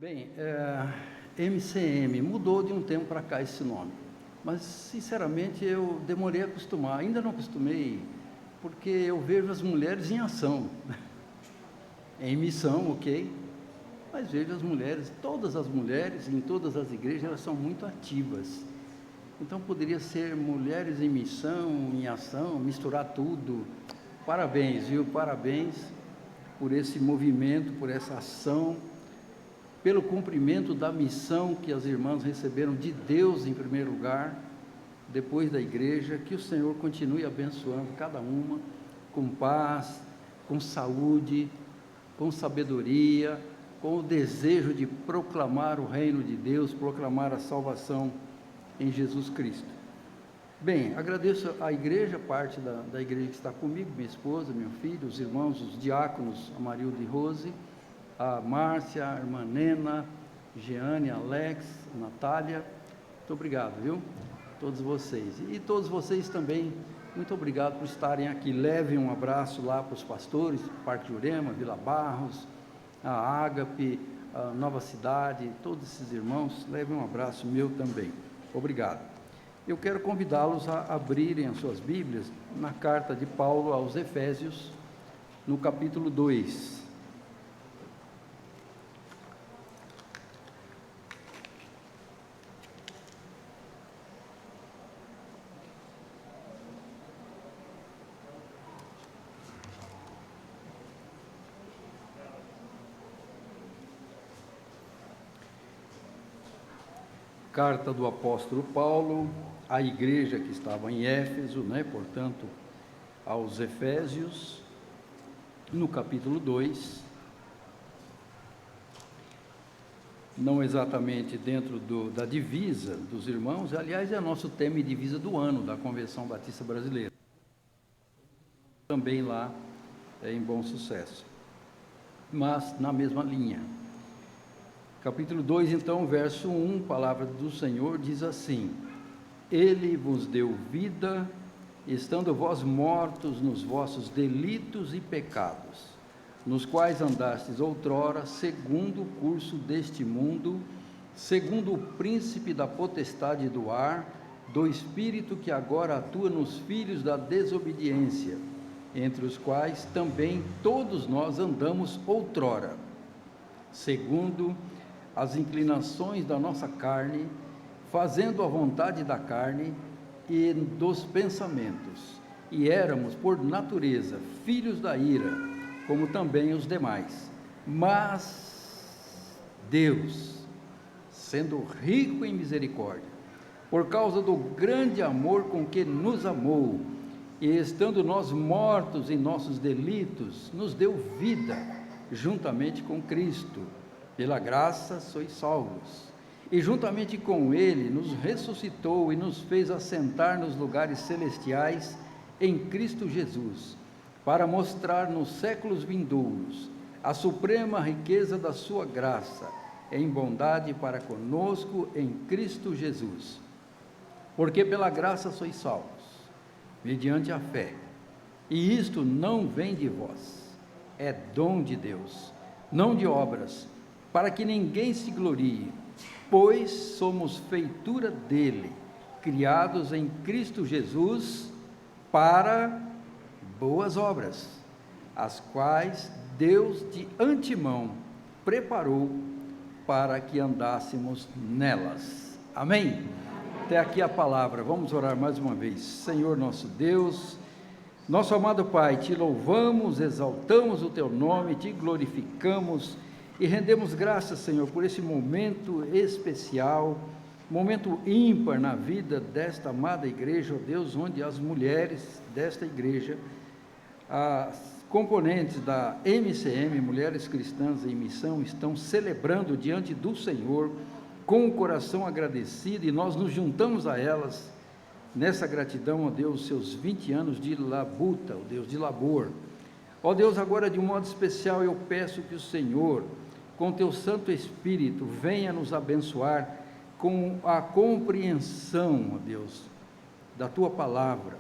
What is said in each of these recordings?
Bem, MCM mudou de um tempo para cá esse nome, mas sinceramente eu demorei a acostumar, ainda não acostumei, porque eu vejo as mulheres em ação, em missão, ok, mas vejo as mulheres, todas as mulheres, em todas as igrejas, elas são muito ativas, então poderia ser mulheres em missão, em ação, misturar tudo. Parabéns, viu? Parabéns por esse movimento, por essa ação, pelo cumprimento da missão que as irmãs receberam de Deus em primeiro lugar, depois da igreja. Que o Senhor continue abençoando cada uma, com paz, com saúde, com sabedoria, com o desejo de proclamar o reino de Deus, proclamar a salvação em Jesus Cristo. Bem, agradeço à igreja, parte da igreja que está comigo, minha esposa, meu filho, os irmãos, os diáconos, a Marilda e Rose, a Márcia, a irmã Nena, Jeane, Alex, a Natália. Muito obrigado, viu? Todos vocês. E todos vocês também, muito obrigado por estarem aqui. Levem um abraço lá para os pastores, Parque Jurema, Vila Barros, a Ágape, a Nova Cidade, todos esses irmãos, levem um abraço meu também. Obrigado. Eu quero convidá-los a abrirem as suas Bíblias na carta de Paulo aos Efésios, no capítulo 2. Carta do apóstolo Paulo à igreja que estava em Éfeso, portanto, aos Efésios, no capítulo 2, não exatamente dentro da divisa dos irmãos, aliás, é nosso tema e divisa do ano da Convenção Batista Brasileira, também lá em Bom Sucesso, mas na mesma linha. Capítulo 2, então, verso 1, palavra do Senhor diz assim: Ele vos deu vida, estando vós mortos nos vossos delitos e pecados, nos quais andastes outrora, segundo o curso deste mundo, segundo o príncipe da potestade do ar, do espírito que agora atua nos filhos da desobediência, entre os quais também todos nós andamos outrora, segundo as inclinações da nossa carne, fazendo a vontade da carne e dos pensamentos, e éramos, por natureza, filhos da ira, como também os demais. Mas Deus, sendo rico em misericórdia, por causa do grande amor com que nos amou, e estando nós mortos em nossos delitos, nos deu vida juntamente com Cristo. Pela graça sois salvos, e juntamente com Ele nos ressuscitou e nos fez assentar nos lugares celestiais em Cristo Jesus, para mostrar nos séculos vindouros a suprema riqueza da sua graça, em bondade para conosco em Cristo Jesus. Porque pela graça sois salvos, mediante a fé, e isto não vem de vós, é dom de Deus, não de obras, para que ninguém se glorie, pois somos feitura dele, criados em Cristo Jesus para boas obras, as quais Deus de antemão preparou para que andássemos nelas. Amém? Até aqui a palavra. Vamos orar mais uma vez. Senhor nosso Deus, nosso amado Pai, te louvamos, exaltamos o teu nome, te glorificamos e rendemos graças, Senhor, por esse momento especial, momento ímpar na vida desta amada igreja, ó Deus, onde as mulheres desta igreja, as componentes da MCM, Mulheres Cristãs em Missão, estão celebrando diante do Senhor, com o coração agradecido, e nós nos juntamos a elas, nessa gratidão, ó Deus, seus 20 anos de labuta, ó Deus, de labor. Ó Deus, agora de um modo especial eu peço que o Senhor, com teu Santo Espírito, venha nos abençoar com a compreensão, ó Deus, da tua palavra,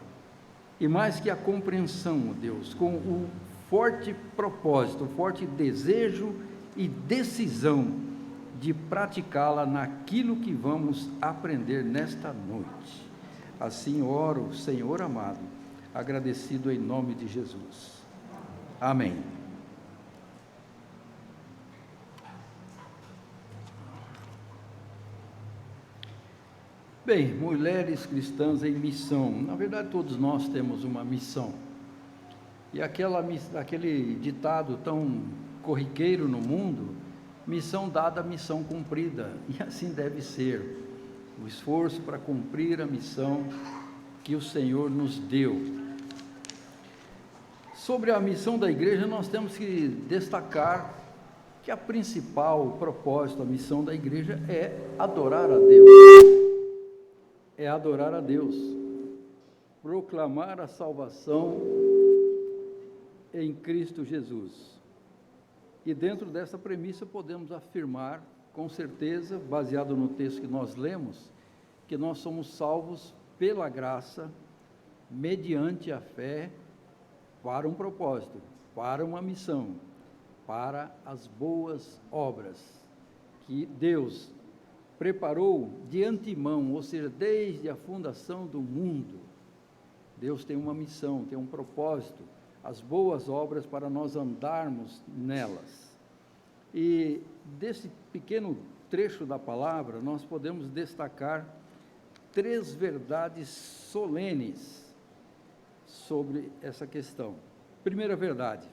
e mais que a compreensão, ó Deus, com o forte propósito, o forte desejo e decisão de praticá-la naquilo que vamos aprender nesta noite. Assim oro, Senhor amado, agradecido em nome de Jesus. Amém. Bem, mulheres cristãs em missão. Na verdade, todos nós temos uma missão. E aquele ditado tão corriqueiro no mundo, missão dada, missão cumprida. E assim deve ser. O esforço para cumprir a missão que o Senhor nos deu. Sobre a missão da igreja, nós temos que destacar que a principal propósito, a missão da igreja é adorar a Deus. É adorar a Deus, proclamar a salvação em Cristo Jesus. E dentro dessa premissa podemos afirmar, com certeza, baseado no texto que nós lemos, que nós somos salvos pela graça, mediante a fé, para um propósito, para uma missão, para as boas obras que Deus preparou de antemão, ou seja, desde a fundação do mundo. Deus tem uma missão, tem um propósito, as boas obras para nós andarmos nelas. E desse pequeno trecho da palavra, nós podemos destacar 3 verdades solenes sobre essa questão. Primeira verdade: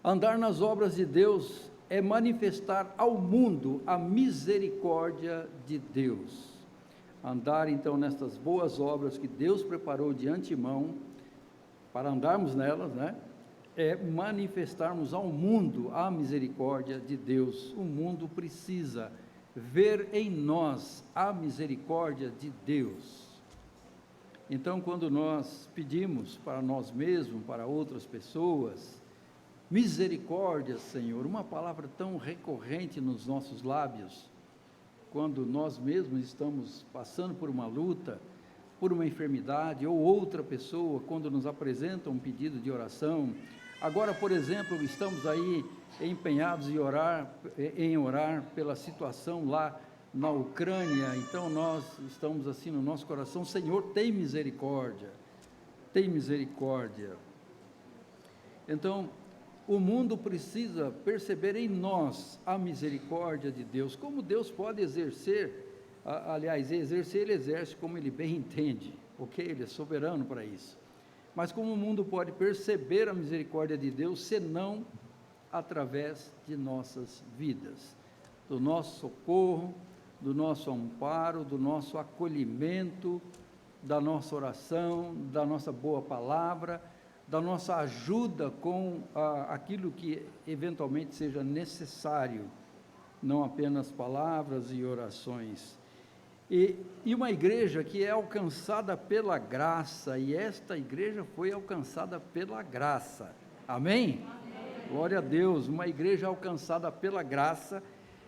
andar nas obras de Deus é manifestar ao mundo a misericórdia de Deus. Andar, então, nestas boas obras que Deus preparou de antemão, para andarmos nelas, né? É manifestarmos ao mundo a misericórdia de Deus. O mundo precisa ver em nós a misericórdia de Deus. Então, quando nós pedimos para nós mesmos, para outras pessoas, misericórdia, Senhor, uma palavra tão recorrente nos nossos lábios, quando nós mesmos estamos passando por uma luta, por uma enfermidade, ou outra pessoa, quando nos apresenta um pedido de oração. Agora, por exemplo, estamos aí empenhados em orar pela situação lá na Ucrânia. Então nós estamos assim no nosso coração: Senhor, tem misericórdia, tem misericórdia. Então, o mundo precisa perceber em nós a misericórdia de Deus. Como Deus pode exercer, ele exerce como Ele bem entende, ok? Ele é soberano para isso. Mas como o mundo pode perceber a misericórdia de Deus, senão através de nossas vidas, do nosso socorro, do nosso amparo, do nosso acolhimento, da nossa oração, da nossa boa palavra, da nossa ajuda com aquilo que eventualmente seja necessário, não apenas palavras e orações. E uma igreja que é alcançada pela graça, e esta igreja foi alcançada pela graça, amém? Amém. Glória a Deus, uma igreja alcançada pela graça,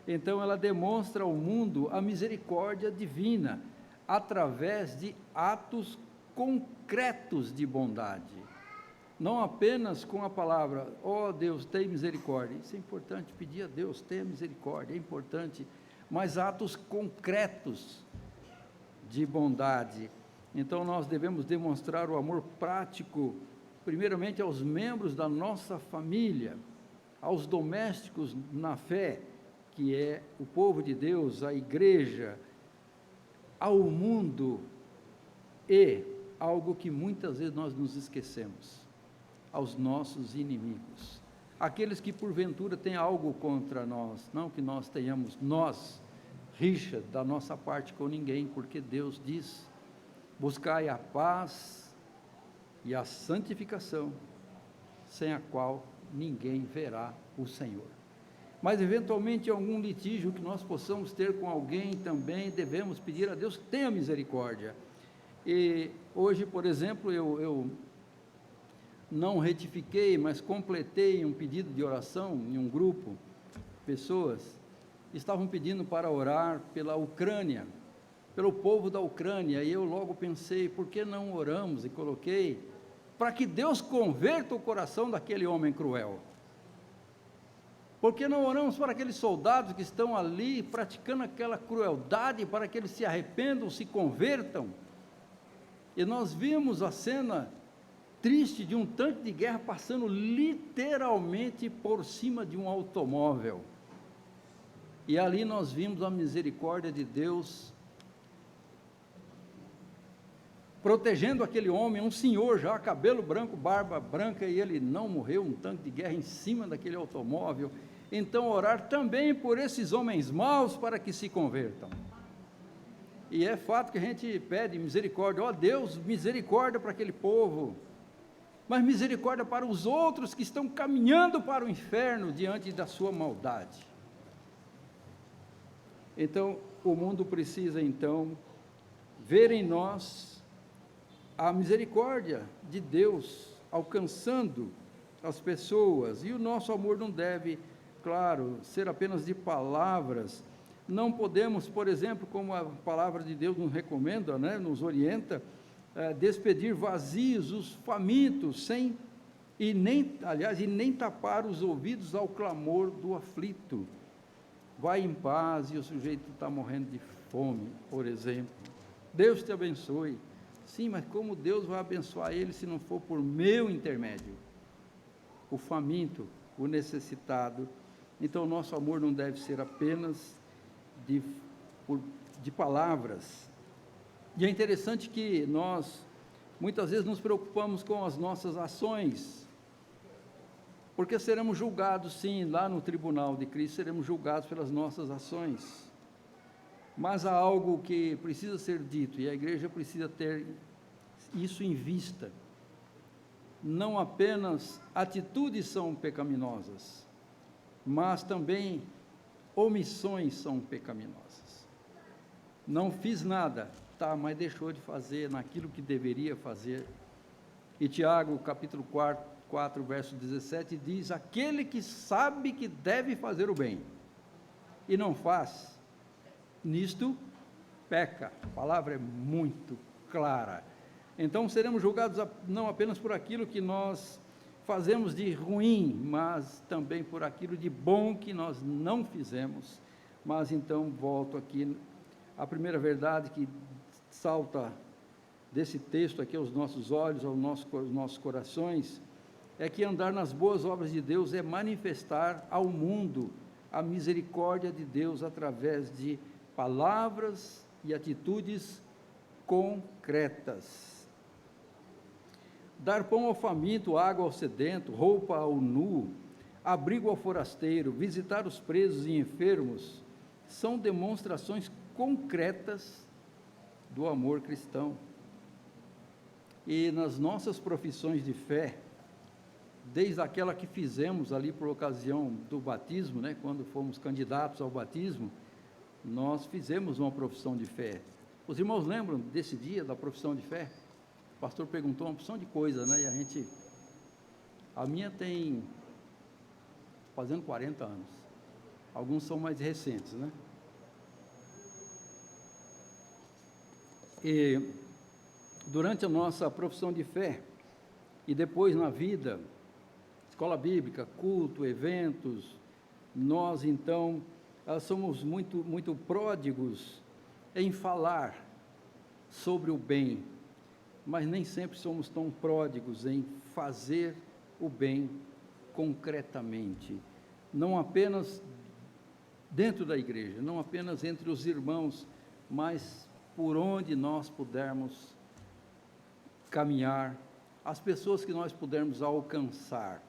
então ela demonstra ao mundo a misericórdia divina, através de atos concretos de bondade. Não apenas com a palavra, ó Deus, tem misericórdia. Isso é importante, pedir a Deus, tenha misericórdia, é importante, mas atos concretos de bondade. Então nós devemos demonstrar o amor prático, primeiramente aos membros da nossa família, aos domésticos na fé, que é o povo de Deus, a igreja, ao mundo, e algo que muitas vezes nós nos esquecemos: aos nossos inimigos, aqueles que porventura têm algo contra nós, não que nós tenhamos, rixa da nossa parte com ninguém, porque Deus diz: buscai a paz e a santificação, sem a qual ninguém verá o Senhor. Mas eventualmente algum litígio que nós possamos ter com alguém, também devemos pedir a Deus que tenha misericórdia. E hoje, por exemplo, eu não retifiquei, mas completei um pedido de oração em um grupo. Pessoas estavam pedindo para orar pela Ucrânia, pelo povo da Ucrânia, e eu logo pensei: por que não oramos? E coloquei: para que Deus converta o coração daquele homem cruel. Por que não oramos para aqueles soldados que estão ali praticando aquela crueldade, para que eles se arrependam, se convertam? E nós vimos a cena triste de um tanque de guerra passando literalmente por cima de um automóvel. E ali nós vimos a misericórdia de Deus protegendo aquele homem, um senhor já, cabelo branco, barba branca, e ele não morreu, um tanque de guerra em cima daquele automóvel. Então orar também por esses homens maus para que se convertam. E é fato que a gente pede misericórdia, ó Deus, misericórdia para aquele povo, mas misericórdia para os outros que estão caminhando para o inferno diante da sua maldade. Então, o mundo precisa então ver em nós a misericórdia de Deus alcançando as pessoas, e o nosso amor não deve, claro, ser apenas de palavras. Não podemos, por exemplo, como a palavra de Deus nos recomenda, né, nos orienta, despedir vazios os famintos, e nem tapar os ouvidos ao clamor do aflito. Vai em paz e o sujeito está morrendo de fome, por exemplo. Deus te abençoe. Sim, mas como Deus vai abençoar ele se não for por meu intermédio? O faminto, o necessitado. Então, nosso amor não deve ser apenas de palavras. E é interessante que nós, muitas vezes, nos preocupamos com as nossas ações, porque seremos julgados, sim, lá no tribunal de Cristo, seremos julgados pelas nossas ações. Mas há algo que precisa ser dito, e a igreja precisa ter isso em vista. Não apenas atitudes são pecaminosas, mas também omissões são pecaminosas. Não fiz nada, tá, mas deixou de fazer naquilo que deveria fazer. E Tiago, capítulo 4, verso 17, diz: aquele que sabe que deve fazer o bem, e não faz, nisto peca. A palavra é muito clara. Então seremos julgados não apenas por aquilo que nós fazemos de ruim, mas também por aquilo de bom que nós não fizemos. Mas então volto aqui, a primeira verdade que salta desse texto aqui aos nossos olhos, aos nossos corações, é que andar nas boas obras de Deus é manifestar ao mundo a misericórdia de Deus através de palavras e atitudes concretas. Dar pão ao faminto, água ao sedento, roupa ao nu, abrigo ao forasteiro, visitar os presos e enfermos, são demonstrações concretas do amor cristão. E nas nossas profissões de fé, desde aquela que fizemos ali por ocasião do batismo, né, quando fomos candidatos ao batismo, nós fizemos uma profissão de fé. Os irmãos lembram desse dia da profissão de fé? O pastor perguntou uma opção de coisa, né? E a minha tem fazendo 40 anos. Alguns são mais recentes, né? E durante a nossa profissão de fé, e depois na vida, escola bíblica, culto, eventos, nós então somos muito pródigos em falar sobre o bem, mas nem sempre somos tão pródigos em fazer o bem concretamente, não apenas dentro da igreja, não apenas entre os irmãos, mas por onde nós pudermos caminhar, as pessoas que nós pudermos alcançar.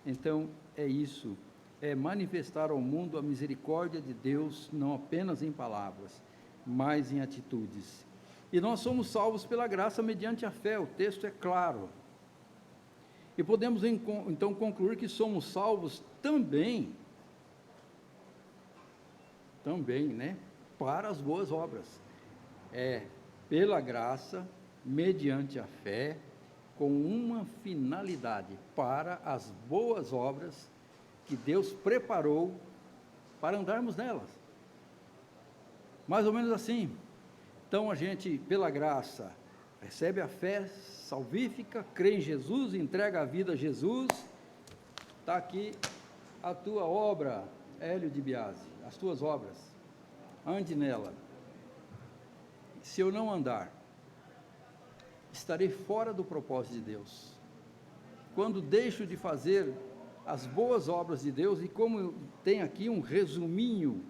Então é isso, é manifestar ao mundo a misericórdia de Deus, não apenas em palavras, mas em atitudes. E nós somos salvos pela graça mediante a fé, o texto é claro. E podemos então concluir que somos salvos também, né, para as boas obras. É pela graça, mediante a fé, com uma finalidade, para as boas obras que Deus preparou para andarmos nelas. Mais ou menos assim. Então a gente, pela graça, recebe a fé salvífica, crê em Jesus, entrega a vida a Jesus. Está aqui a tua obra, Hélio de Biase, as tuas obras, ande nela. Se eu não andar, estarei fora do propósito de Deus. Quando deixo de fazer as boas obras de Deus, e como tem aqui um resuminho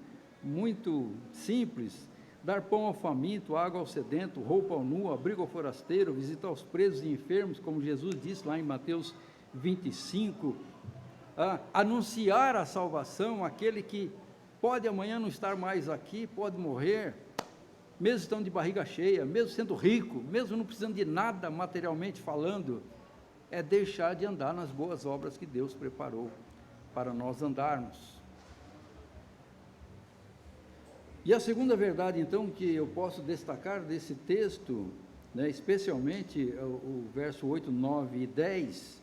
muito simples: dar pão ao faminto, água ao sedento, roupa ao nu, abrigo ao forasteiro, visitar os presos e enfermos, como Jesus disse lá em Mateus 25, anunciar a salvação àquele que pode amanhã não estar mais aqui, pode morrer, mesmo estando de barriga cheia, mesmo sendo rico, mesmo não precisando de nada materialmente falando, é deixar de andar nas boas obras que Deus preparou para nós andarmos. E a segunda verdade, então, que eu posso destacar desse texto, né, especialmente o verso 8, 9 e 10,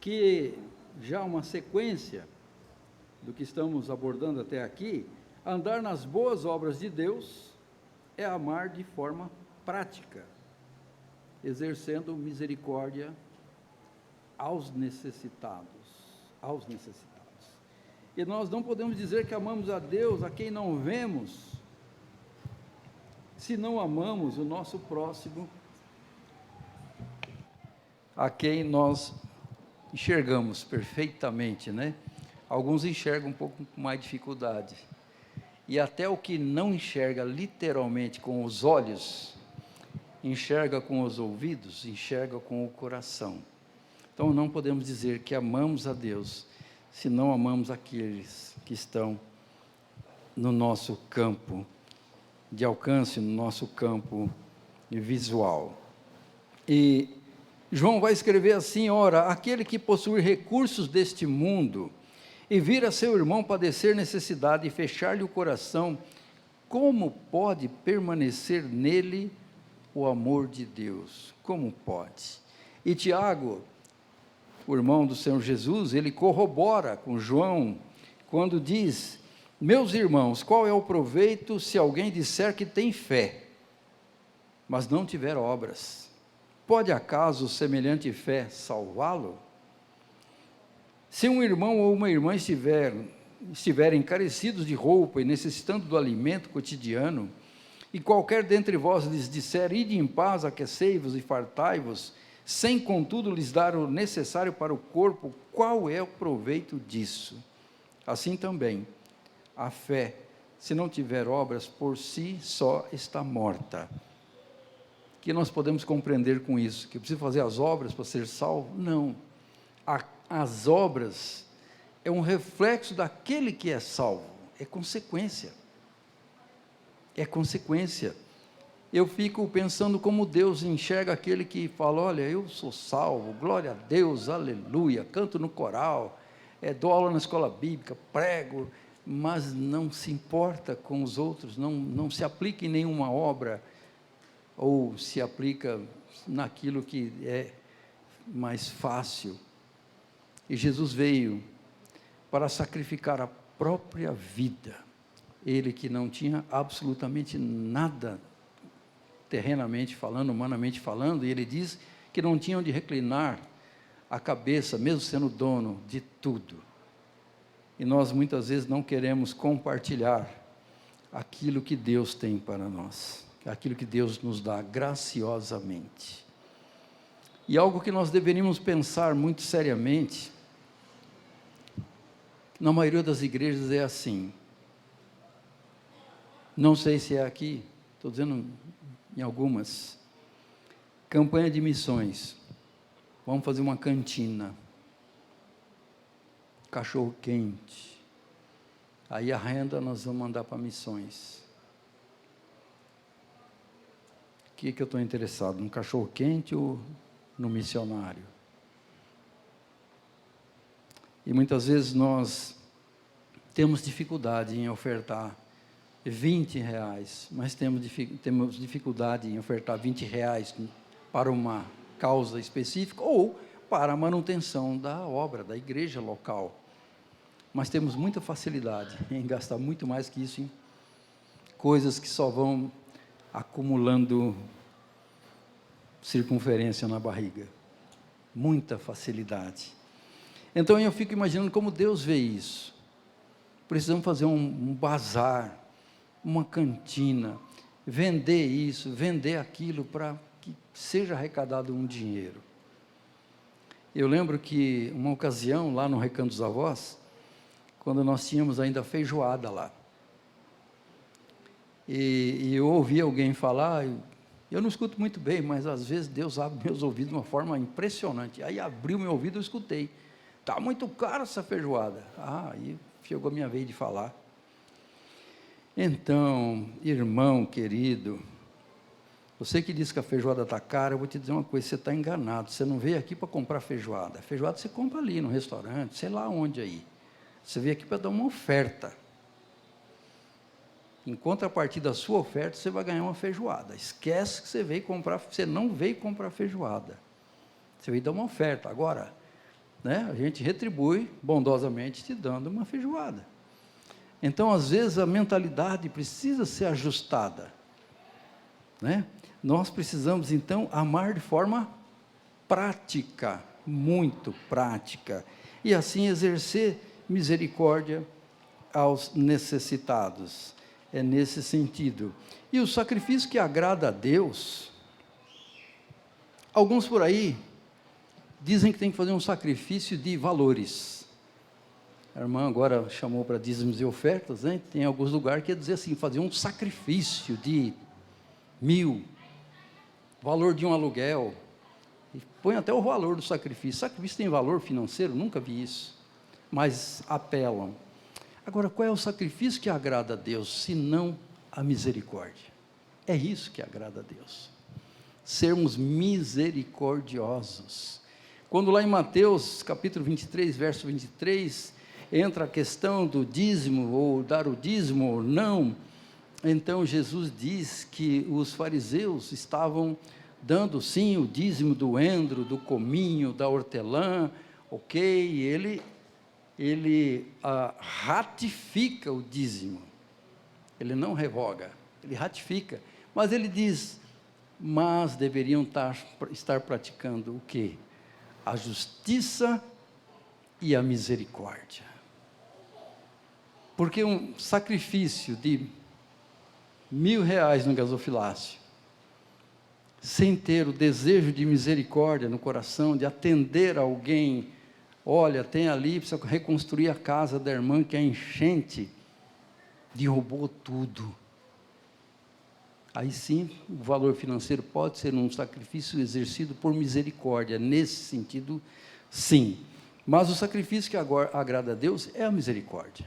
que já uma sequência do que estamos abordando até aqui: andar nas boas obras de Deus é amar de forma prática, exercendo misericórdia aos necessitados. E nós não podemos dizer que amamos a Deus a quem não vemos, se não amamos o nosso próximo, a quem nós enxergamos perfeitamente, né? Alguns enxergam um pouco com mais dificuldade, e até o que não enxerga literalmente com os olhos, enxerga com os ouvidos, enxerga com o coração. Então não podemos dizer que amamos a Deus se não amamos aqueles que estão no nosso campo de alcance, no nosso campo visual. E João vai escrever assim: ora, aquele que possui recursos deste mundo e vir a seu irmão padecer necessidade e fechar-lhe o coração, como pode permanecer nele o amor de Deus? Como pode? E Tiago, o irmão do Senhor Jesus, ele corrobora com João, quando diz: meus irmãos, qual é o proveito se alguém disser que tem fé, mas não tiver obras? Pode acaso semelhante fé salvá-lo? Se um irmão ou uma irmã estiverem carecidos de roupa e necessitando do alimento cotidiano, e qualquer dentre vós lhes disser: ide em paz, aquecei-vos e fartai-vos, sem contudo lhes dar o necessário para o corpo, qual é o proveito disso? Assim também, a fé, se não tiver obras, por si só está morta. Que nós podemos compreender com isso? Que eu preciso fazer as obras para ser salvo? Não. As obras é um reflexo daquele que é salvo, é consequência. É consequência. Eu fico pensando como Deus enxerga aquele que fala: olha, eu sou salvo, glória a Deus, aleluia, canto no coral, dou aula na escola bíblica, prego, mas não se importa com os outros, não se aplica em nenhuma obra, ou se aplica naquilo que é mais fácil. E Jesus veio para sacrificar a própria vida, ele que não tinha absolutamente nada, terrenamente falando, humanamente falando, e ele diz que não tinha onde reclinar a cabeça, mesmo sendo dono de tudo. E nós muitas vezes não queremos compartilhar aquilo que Deus tem para nós, aquilo que Deus nos dá graciosamente. E algo que nós deveríamos pensar muito seriamente, na maioria das igrejas é assim, não sei se é aqui, estou dizendo em algumas, campanha de missões, vamos fazer uma cantina, cachorro quente, aí a renda nós vamos mandar para missões. O que eu estou interessado, no cachorro quente ou no missionário? E muitas vezes nós temos dificuldade em ofertar R$20, mas temos dificuldade em ofertar R$20 para uma causa específica ou para a manutenção da obra, da igreja local. Mas temos muita facilidade em gastar muito mais que isso em coisas que só vão acumulando circunferência na barriga. Muita facilidade. Então eu fico imaginando como Deus vê isso. Precisamos fazer um bazar, uma cantina, vender isso, vender aquilo, para que seja arrecadado um dinheiro. Eu lembro que uma ocasião, lá no Recanto dos Avós, quando nós tínhamos ainda feijoada lá, e eu ouvi alguém falar, eu não escuto muito bem, mas às vezes Deus abre meus ouvidos de uma forma impressionante. Aí abriu meu ouvido e eu escutei. Está muito caro essa feijoada. Aí chegou a minha vez de falar. Então, irmão querido, você que diz que a feijoada está cara, eu vou te dizer uma coisa, você está enganado. Você não veio aqui para comprar feijoada. Feijoada você compra ali no restaurante, sei lá onde aí. Você veio aqui para dar uma oferta. Em contrapartida da sua oferta, você vai ganhar uma feijoada. Esquece que você não veio comprar feijoada. Você veio dar uma oferta. Agora, a gente retribui bondosamente te dando uma feijoada. Então, às vezes, a mentalidade precisa ser ajustada. Nós precisamos, então, amar de forma prática, muito prática, e assim exercer misericórdia aos necessitados. É nesse sentido. E o sacrifício que agrada a Deus, alguns por aí dizem que tem que fazer um sacrifício de valores. A irmã agora chamou para dízimos e ofertas, tem alguns lugares que quer dizer assim, fazer um sacrifício de 1.000, valor de um aluguel, e põe até o valor do sacrifício. Sacrifício tem valor financeiro? Nunca vi isso, mas apelam. Agora, qual é o sacrifício que agrada a Deus, se não a misericórdia? É isso que agrada a Deus, sermos misericordiosos. Quando lá em Mateus, capítulo 23, verso 23, entra a questão do dízimo, ou dar o dízimo ou não, então Jesus diz que os fariseus estavam dando sim o dízimo do endro, do cominho, da hortelã, ele ratifica o dízimo, ele não revoga, ele ratifica, mas ele diz, mas deveriam estar praticando o quê? A justiça e a misericórdia, porque um sacrifício de R$1.000 no gasofilácio, sem ter o desejo de misericórdia no coração, de atender alguém, olha, tem ali, precisa reconstruir a casa da irmã, que a enchente derrubou tudo. Aí sim, o valor financeiro pode ser um sacrifício exercido por misericórdia, nesse sentido, sim. Mas o sacrifício que agrada a Deus é a misericórdia.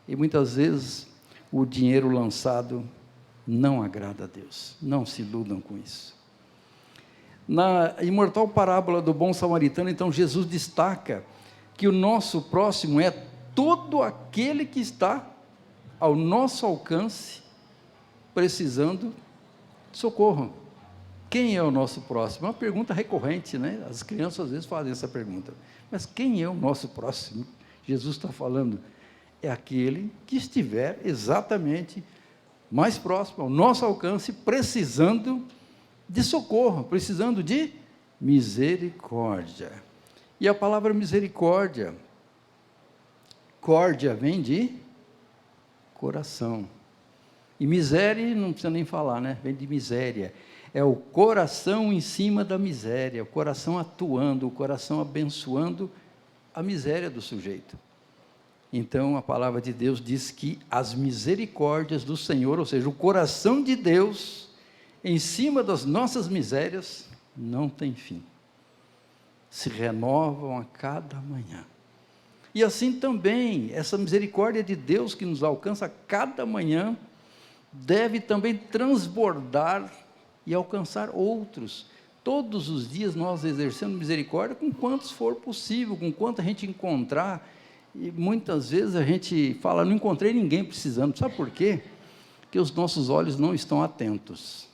E muitas vezes o dinheiro lançado não agrada a Deus. Não se iludam com isso. Na imortal parábola do bom samaritano, então, Jesus destaca que o nosso próximo é todo aquele que está ao nosso alcance, precisando de socorro. Quem é o nosso próximo? É uma pergunta recorrente, As crianças às vezes fazem essa pergunta. Mas quem é o nosso próximo? Jesus está falando, é aquele que estiver exatamente mais próximo, ao nosso alcance, precisando de socorro, precisando de misericórdia. E a palavra misericórdia, córdia vem de coração. E miséria, não precisa nem falar, vem de miséria. É o coração em cima da miséria, o coração atuando, o coração abençoando a miséria do sujeito. Então, a palavra de Deus diz que as misericórdias do Senhor, ou seja, o coração de Deus, em cima das nossas misérias, não tem fim. Se renovam a cada manhã. E assim também, essa misericórdia de Deus que nos alcança a cada manhã, deve também transbordar e alcançar outros. Todos os dias nós exercendo misericórdia com quantos for possível, com quanto a gente encontrar. E muitas vezes a gente fala, não encontrei ninguém precisando. Sabe por quê? Porque os nossos olhos não estão atentos.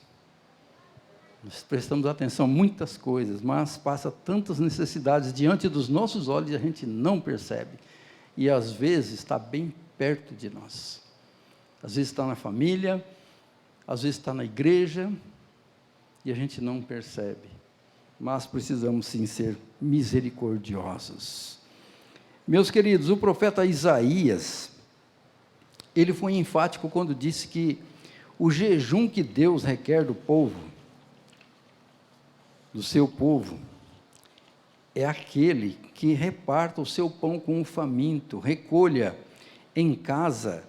Nós prestamos atenção a muitas coisas, mas passa tantas necessidades diante dos nossos olhos e a gente não percebe. E às vezes está bem perto de nós. Às vezes está na família, às vezes está na igreja, e a gente não percebe. Mas precisamos sim ser misericordiosos. Meus queridos, o profeta Isaías, ele foi enfático quando disse que o jejum que Deus requer do povo, do seu povo, é aquele que reparta o seu pão com o faminto, recolha em casa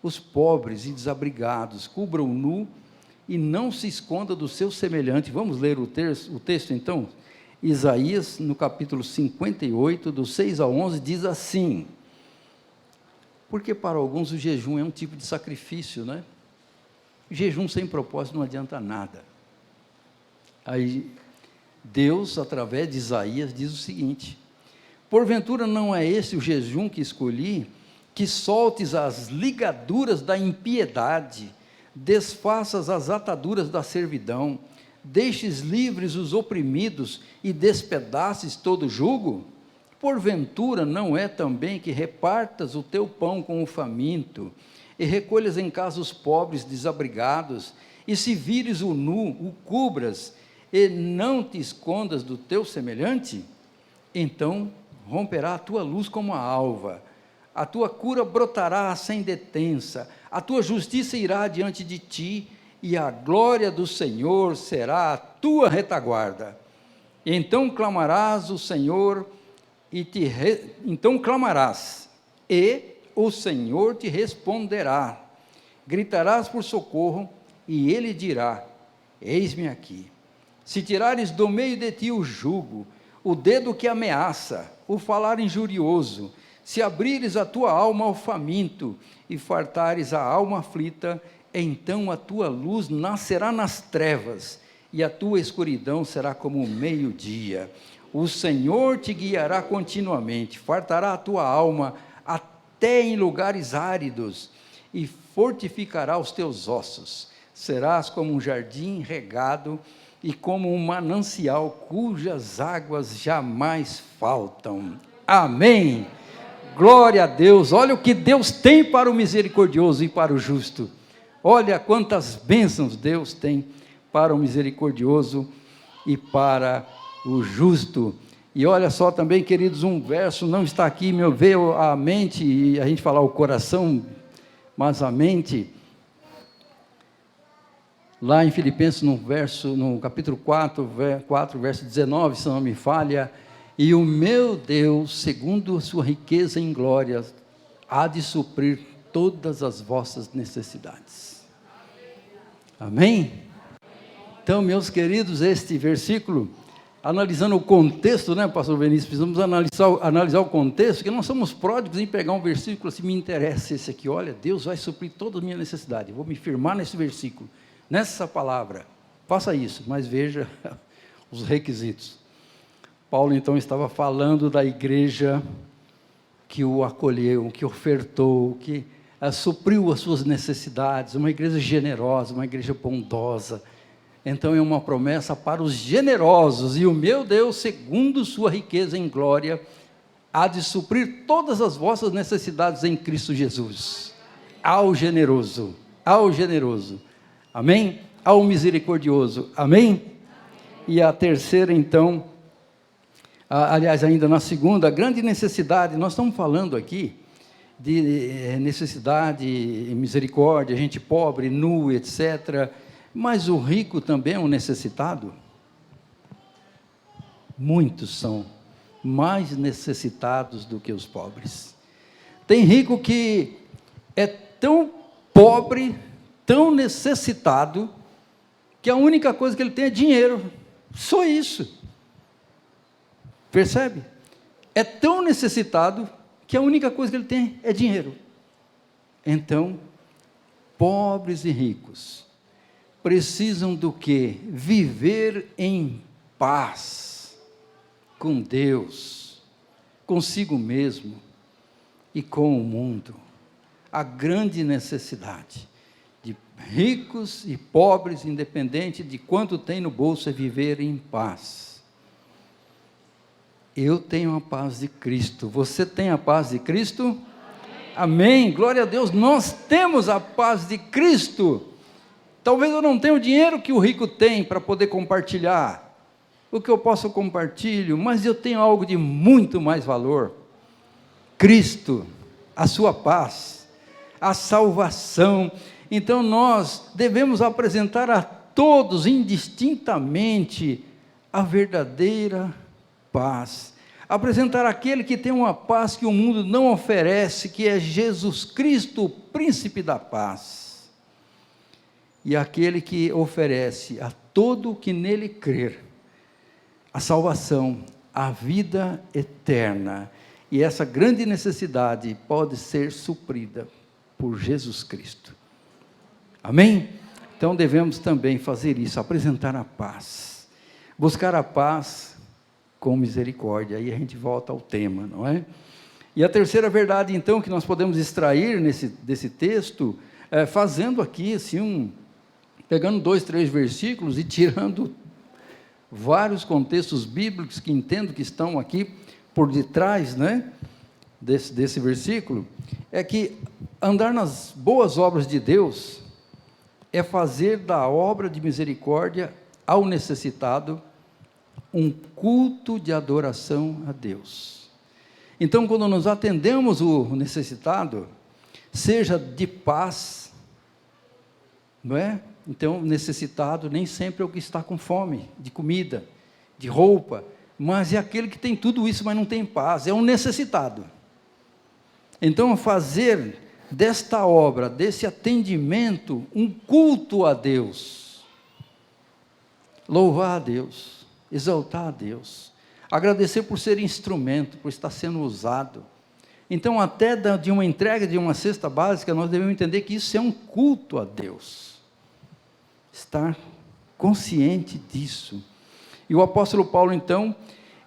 os pobres e desabrigados, cubra o nu e não se esconda do seu semelhante. Vamos ler o texto então? Isaías, no capítulo 58, do 6 ao 11, diz assim: porque para alguns o jejum é um tipo de sacrifício, né? Jejum sem propósito não adianta nada. Aí Deus, através de Isaías, diz o seguinte: porventura não é esse o jejum que escolhi, que soltes as ligaduras da impiedade, desfaças as ataduras da servidão, deixes livres os oprimidos e despedaces todo jugo? Porventura não é também que repartas o teu pão com o faminto, e recolhas em casa os pobres desabrigados, e se vires o nu, o cubras, e não te escondas do teu semelhante? Então romperá a tua luz como a alva, a tua cura brotará sem detença, a tua justiça irá diante de ti, e a glória do Senhor será a tua retaguarda. Então clamarás o Senhor, então clamarás, e o Senhor te responderá. Gritarás por socorro, e Ele dirá: eis-me aqui. Se tirares do meio de ti o jugo, o dedo que ameaça, o falar injurioso, se abrires a tua alma ao faminto, e fartares a alma aflita, então a tua luz nascerá nas trevas, e a tua escuridão será como o meio-dia. O Senhor te guiará continuamente, fartará a tua alma até em lugares áridos, e fortificará os teus ossos. Serás como um jardim regado, e como um manancial cujas águas jamais faltam. Amém. Glória a Deus. Olha o que Deus tem para o misericordioso e para o justo. Olha quantas bênçãos Deus tem para o misericordioso e para o justo. E olha só também, queridos, um verso não está aqui, me veio à mente, e a gente falar o coração, mas a mente, lá em Filipenses, no capítulo 4, verso 19, se não me falha: e o meu Deus, segundo a sua riqueza em glória, há de suprir todas as vossas necessidades. Amém? Então, meus queridos, este versículo, analisando o contexto, né, pastor Benício, precisamos analisar o contexto, que nós somos pródigos em pegar um versículo, se me interessa esse aqui, olha, Deus vai suprir toda a minha necessidade, vou me firmar nesse versículo, nessa palavra, faça isso, mas veja os requisitos. Paulo então estava falando da igreja que o acolheu, que ofertou, que supriu as suas necessidades, uma igreja generosa, uma igreja bondosa. Então é uma promessa para os generosos, e o meu Deus, segundo sua riqueza em glória, há de suprir todas as vossas necessidades em Cristo Jesus. Ao generoso, amém? Ao misericordioso, amém? E a terceira então, aliás, ainda na segunda, a grande necessidade, nós estamos falando aqui de necessidade, misericórdia, gente pobre, nu, etc., mas o rico também é um necessitado. Muitos são mais necessitados do que os pobres. Tem rico que é tão pobre, tão necessitado, que a única coisa que ele tem é dinheiro, só isso. Percebe? É tão necessitado que a única coisa que ele tem é dinheiro. Então, pobres e ricos precisam do quê? Viver em paz com Deus, consigo mesmo e com o mundo. A grande necessidade de ricos e pobres, independente de quanto tem no bolso, é viver em paz. Eu tenho a paz de Cristo. Você tem a paz de Cristo? Amém. Glória a Deus. Nós temos a paz de Cristo. Talvez eu não tenha o dinheiro que o rico tem para poder compartilhar. O que eu posso compartilho, mas eu tenho algo de muito mais valor. Cristo, a sua paz, a salvação. Então nós devemos apresentar a todos indistintamente a verdadeira paz. Apresentar aquele que tem uma paz que o mundo não oferece, que é Jesus Cristo, o príncipe da paz. E aquele que oferece a todo que nele crer a salvação, a vida eterna. E essa grande necessidade pode ser suprida por Jesus Cristo. Amém? Então devemos também fazer isso, apresentar a paz. Buscar a paz com misericórdia. Aí a gente volta ao tema, não é? E a terceira verdade, então, que nós podemos extrair desse texto, fazendo aqui, assim, pegando 2, 3 versículos e tirando vários contextos bíblicos que entendo que estão aqui por detrás, né, desse versículo, é que andar nas boas obras de Deus é fazer da obra de misericórdia ao necessitado um culto de adoração a Deus. Então, quando nós atendemos o necessitado, seja de paz, não é? Então, necessitado nem sempre é o que está com fome, de comida, de roupa, mas é aquele que tem tudo isso, mas não tem paz, é um necessitado. Então, fazer desta obra, desse atendimento, um culto a Deus, louvar a Deus, exaltar a Deus, agradecer por ser instrumento, por estar sendo usado. Então, até de uma entrega de uma cesta básica, nós devemos entender que isso é um culto a Deus. Estar consciente disso. E o apóstolo Paulo, então,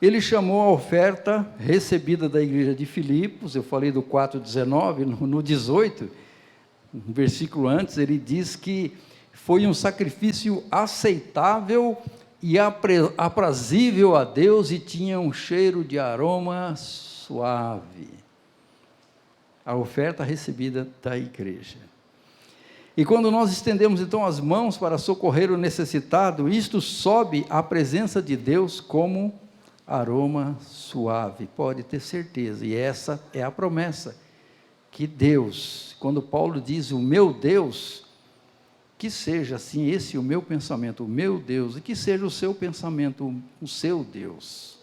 ele chamou a oferta recebida da igreja de Filipos, eu falei do 4,19, no 18, um versículo antes, ele diz que foi um sacrifício aceitável e aprazível a Deus e tinha um cheiro de aroma suave. A oferta recebida da igreja. E quando nós estendemos então as mãos para socorrer o necessitado, isto sobe à presença de Deus como aroma suave, pode ter certeza, e essa é a promessa, que Deus, quando Paulo diz o meu Deus, que seja assim esse o meu pensamento, o meu Deus, e que seja o seu pensamento, o seu Deus,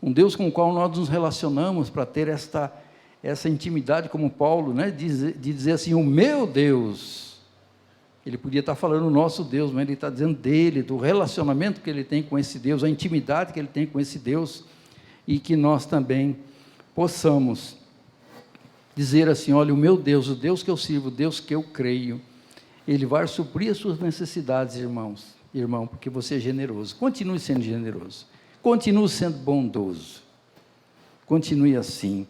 um Deus com o qual nós nos relacionamos para ter essa intimidade, como Paulo, né, de dizer assim, o meu Deus. Ele podia estar falando o nosso Deus, mas ele está dizendo dele, do relacionamento que ele tem com esse Deus, a intimidade que ele tem com esse Deus, e que nós também possamos dizer assim, olha, o meu Deus, o Deus que eu sirvo, o Deus que eu creio, ele vai suprir as suas necessidades, irmão, porque você é generoso. Continue sendo generoso, continue sendo bondoso, continue assim.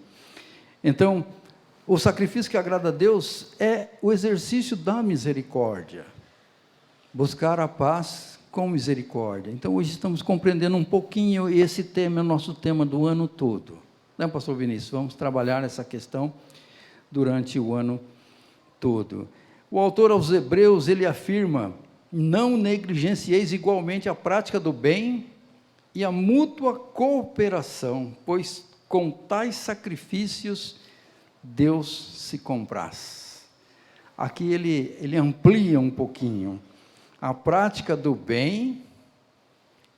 Então, o sacrifício que agrada a Deus é o exercício da misericórdia. Buscar a paz com misericórdia. Então, hoje estamos compreendendo um pouquinho, e esse tema é o nosso tema do ano todo. Né, pastor Vinícius? Vamos trabalhar essa questão durante o ano todo. O autor aos Hebreus, ele afirma, não negligencieis igualmente a prática do bem e a mútua cooperação, pois com tais sacrifícios Deus se compraz. Aqui ele amplia um pouquinho a prática do bem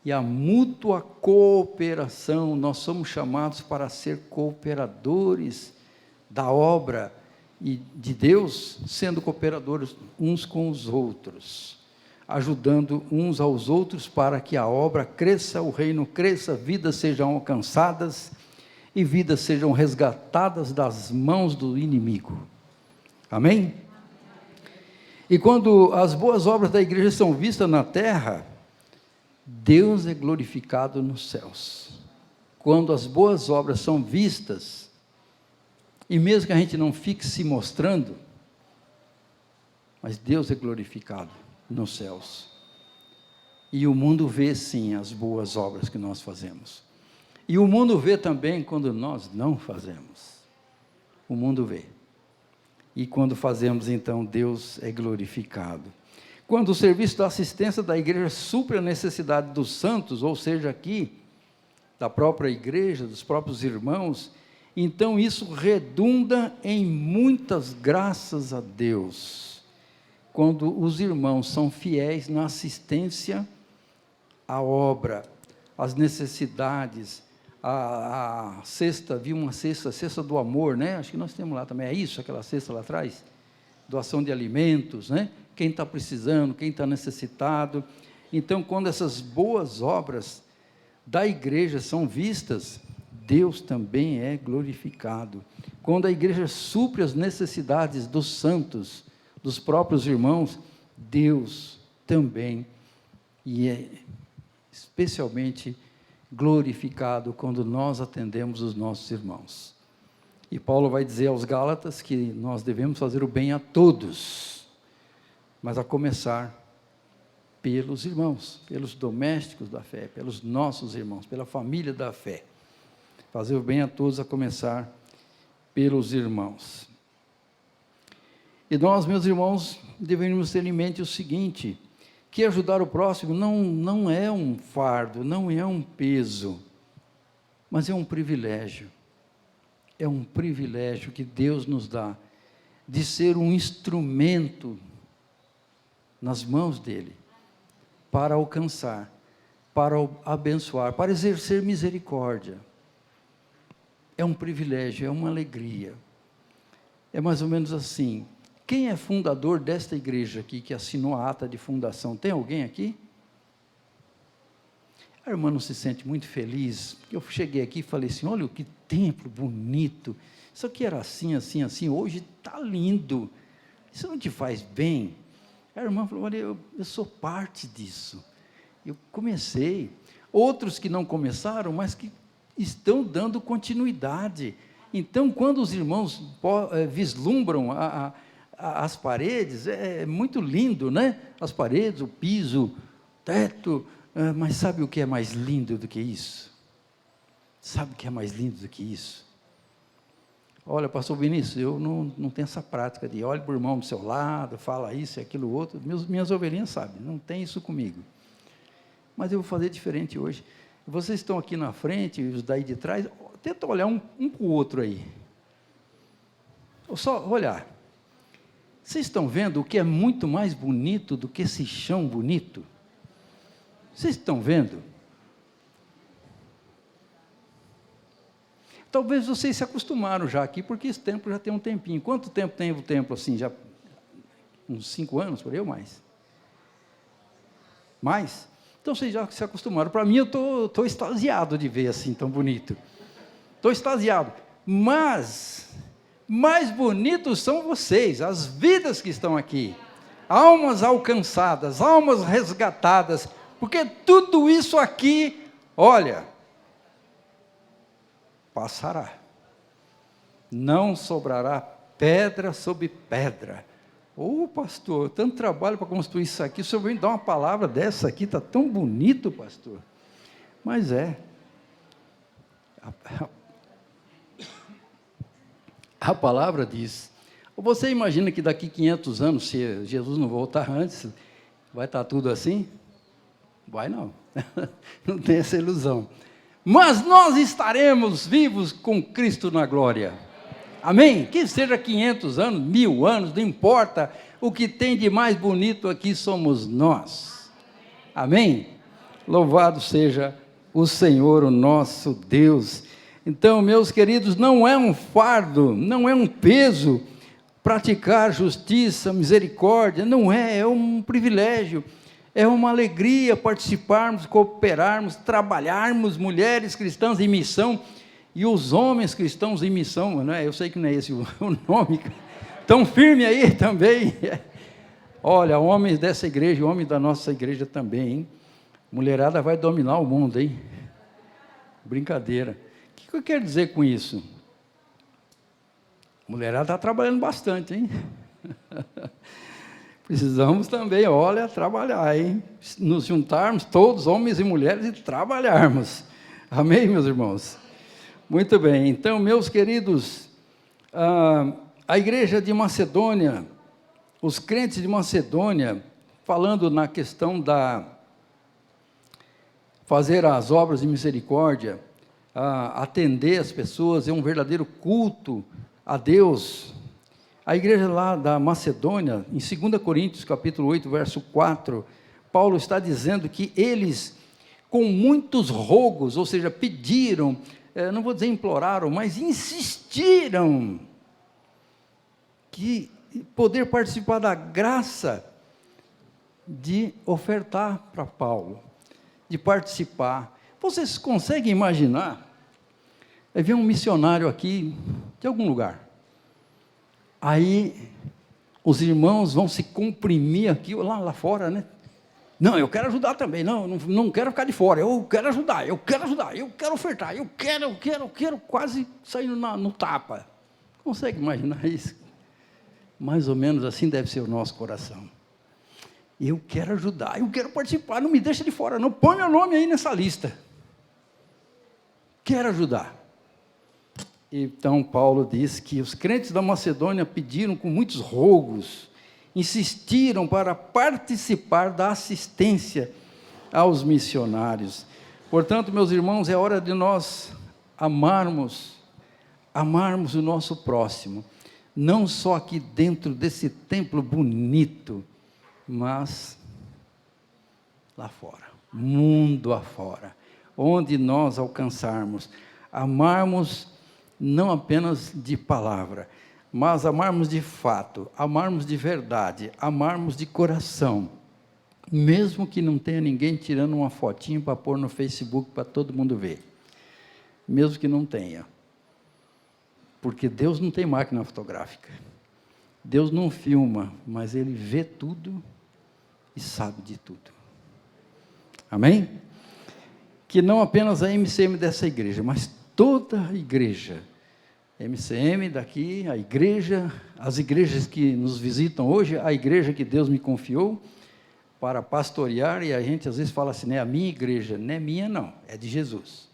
e a mútua cooperação. Nós somos chamados para ser cooperadores da obra e de Deus, sendo cooperadores uns com os outros, ajudando uns aos outros para que a obra cresça, o reino cresça, vidas sejam alcançadas e vidas sejam resgatadas das mãos do inimigo. Amém? E quando as boas obras da igreja são vistas na terra, Deus é glorificado nos céus. Quando as boas obras são vistas, e mesmo que a gente não fique se mostrando, mas Deus é glorificado nos céus. E o mundo vê sim as boas obras que nós fazemos. E o mundo vê também quando nós não fazemos. O mundo vê. E quando fazemos, então, Deus é glorificado. Quando o serviço da assistência da igreja supre a necessidade dos santos, ou seja, aqui, da própria igreja, dos próprios irmãos, Então isso redunda em muitas graças a Deus, quando os irmãos são fiéis na assistência à obra, às necessidades, a cesta, vi uma cesta do amor, né? Acho que nós temos lá também, é isso, aquela cesta lá atrás? Doação de alimentos, né? Quem está precisando, quem está necessitado. Então, quando essas boas obras da igreja são vistas, Deus também é glorificado. Quando a igreja supre as necessidades dos santos, dos próprios irmãos, Deus também, e é especialmente glorificado quando nós atendemos os nossos irmãos. E Paulo vai dizer aos Gálatas que nós devemos fazer o bem a todos, mas a começar pelos irmãos, pelos domésticos da fé, pelos nossos irmãos, pela família da fé. Fazer o bem a todos, a começar pelos irmãos. E nós, meus irmãos, deveríamos ter em mente o seguinte, que ajudar o próximo não é um fardo, não é um peso, mas é um privilégio. É um privilégio que Deus nos dá, de ser um instrumento nas mãos dEle, para alcançar, para abençoar, para exercer misericórdia. É um privilégio, é uma alegria. É mais ou menos assim. Quem é fundador desta igreja aqui, que assinou a ata de fundação? Tem alguém aqui? A irmã não se sente muito feliz, porque eu cheguei aqui e falei assim, olha que templo bonito, isso aqui era assim, assim, assim, hoje está lindo, isso não te faz bem? A irmã falou, olha, eu sou parte disso, eu comecei, outros que não começaram, mas que estão dando continuidade. Então, quando os irmãos vislumbram as paredes, é muito lindo, né? As paredes, o piso, teto, mas sabe o que é mais lindo do que isso? Sabe o que é mais lindo do que isso? Olha, pastor Vinícius, eu não tenho essa prática de olhe para o irmão do seu lado, fala isso e aquilo outro, minhas ovelhinhas sabem, não tem isso comigo. Mas eu vou fazer diferente hoje. Vocês estão aqui na frente, os daí de trás, tenta olhar um para o outro aí. Só olhar. Vocês estão vendo o que é muito mais bonito do que esse chão bonito? Vocês estão vendo? Talvez vocês se acostumaram já aqui, porque esse templo já tem um tempinho. Quanto tempo tem o templo assim? Já uns 5 anos, por aí ou mais? Mais? Então vocês já se acostumaram. Para mim, eu estou extasiado de ver assim, tão bonito. Estou extasiado. Mas, mais bonitos são vocês, as vidas que estão aqui. Almas alcançadas, almas resgatadas. Porque tudo isso aqui, olha, passará. Não sobrará pedra sobre pedra. Ô pastor, tanto trabalho para construir isso aqui, o senhor vem dar uma palavra dessa aqui, está tão bonito, pastor. Mas a palavra diz, você imagina que daqui 500 anos, se Jesus não voltar antes, vai estar tudo assim? Vai não, não tem essa ilusão. Mas nós estaremos vivos com Cristo na glória. Amém? Que seja 500 anos, 1000 anos, não importa, o que tem de mais bonito aqui somos nós. Amém? Louvado seja o Senhor, o nosso Deus. Então, meus queridos, não é um fardo, não é um peso praticar justiça, misericórdia, não é um privilégio, é uma alegria participarmos, cooperarmos, trabalharmos, mulheres cristãs em missão, e os homens cristãos em missão, não é? Eu sei que não é esse o nome, tão firme aí também. Olha, homens dessa igreja, homens da nossa igreja também, hein? Mulherada vai dominar o mundo, hein? Brincadeira. O que eu quero dizer com isso? A mulherada está trabalhando bastante, hein? Precisamos também, olha, trabalhar, hein? Nos juntarmos, todos, homens e mulheres, e trabalharmos. Amém, meus irmãos? Muito bem, então, meus queridos, a igreja de Macedônia, os crentes de Macedônia, falando na questão fazer as obras de misericórdia, atender as pessoas, é um verdadeiro culto a Deus. A igreja lá da Macedônia, em 2 Coríntios, capítulo 8, verso 4, Paulo está dizendo que eles, com muitos rogos, ou seja, pediram, não vou dizer imploraram, mas insistiram, que poder participar da graça de ofertar para Paulo, de participar. Vocês conseguem imaginar? Aí vem um missionário aqui, de algum lugar, aí os irmãos vão se comprimir aqui, lá fora, né? Não, eu quero ajudar também, não quero ficar de fora, eu quero ajudar, eu quero ofertar, eu quero, quase saindo no tapa. Consegue imaginar isso? Mais ou menos assim deve ser o nosso coração. Eu quero ajudar, eu quero participar, não me deixa de fora, não põe meu nome aí nessa lista. Quero ajudar. Então Paulo diz que os crentes da Macedônia pediram com muitos rogos, insistiram para participar da assistência aos missionários. Portanto, meus irmãos, é hora de nós amarmos o nosso próximo, não só aqui dentro desse templo bonito, mas lá fora, mundo afora, onde nós alcançarmos, amarmos não apenas de palavra, mas amarmos de fato, amarmos de verdade, amarmos de coração, mesmo que não tenha ninguém tirando uma fotinho para pôr no Facebook para todo mundo ver, mesmo que não tenha, porque Deus não tem máquina fotográfica, Deus não filma, mas Ele vê tudo e sabe de tudo, amém? Que não apenas a MCM dessa igreja, mas toda a igreja, MCM daqui, a igreja, as igrejas que nos visitam hoje, a igreja que Deus me confiou para pastorear, e a gente às vezes fala assim, não é a minha igreja, não é minha não, é de Jesus.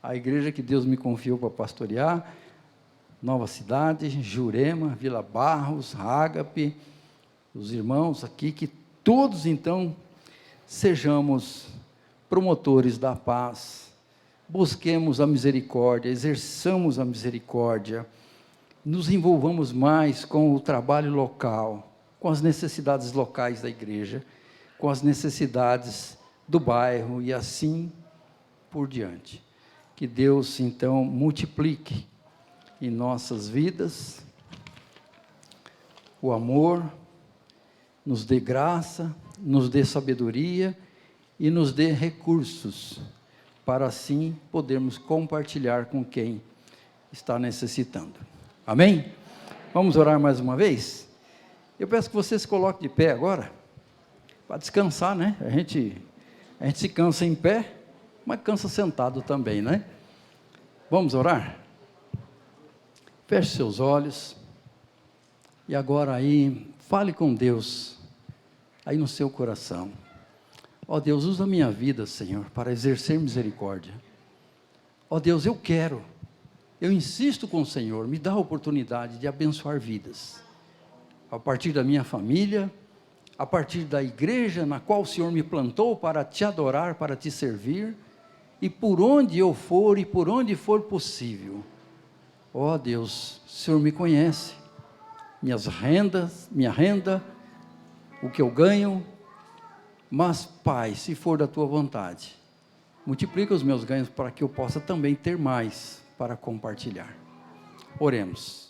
A igreja que Deus me confiou para pastorear, Nova Cidade, Jurema, Vila Barros, Ágape, os irmãos aqui, que todos então sejamos promotores da paz, busquemos a misericórdia, exerçamos a misericórdia, nos envolvamos mais com o trabalho local, com as necessidades locais da igreja, com as necessidades do bairro e assim por diante. Que Deus, então, multiplique em nossas vidas o amor, nos dê graça, nos dê sabedoria e nos dê recursos, para assim podermos compartilhar com quem está necessitando. Amém? Vamos orar mais uma vez? Eu peço que você se coloque de pé agora, para descansar, né? A gente se cansa em pé, mas cansa sentado também, né? Vamos orar? Feche seus olhos, e agora aí, fale com Deus, aí no seu coração. Ó Deus, usa a minha vida, Senhor, para exercer misericórdia. Ó Deus, eu insisto com o Senhor, me dá a oportunidade de abençoar vidas, a partir da minha família, a partir da igreja na qual o Senhor me plantou para te adorar, para te servir, e por onde eu for e por onde for possível. Ó Deus, o Senhor me conhece, minha renda, o que eu ganho, mas, Pai, se for da Tua vontade, multiplica os meus ganhos para que eu possa também ter mais para compartilhar. Oremos.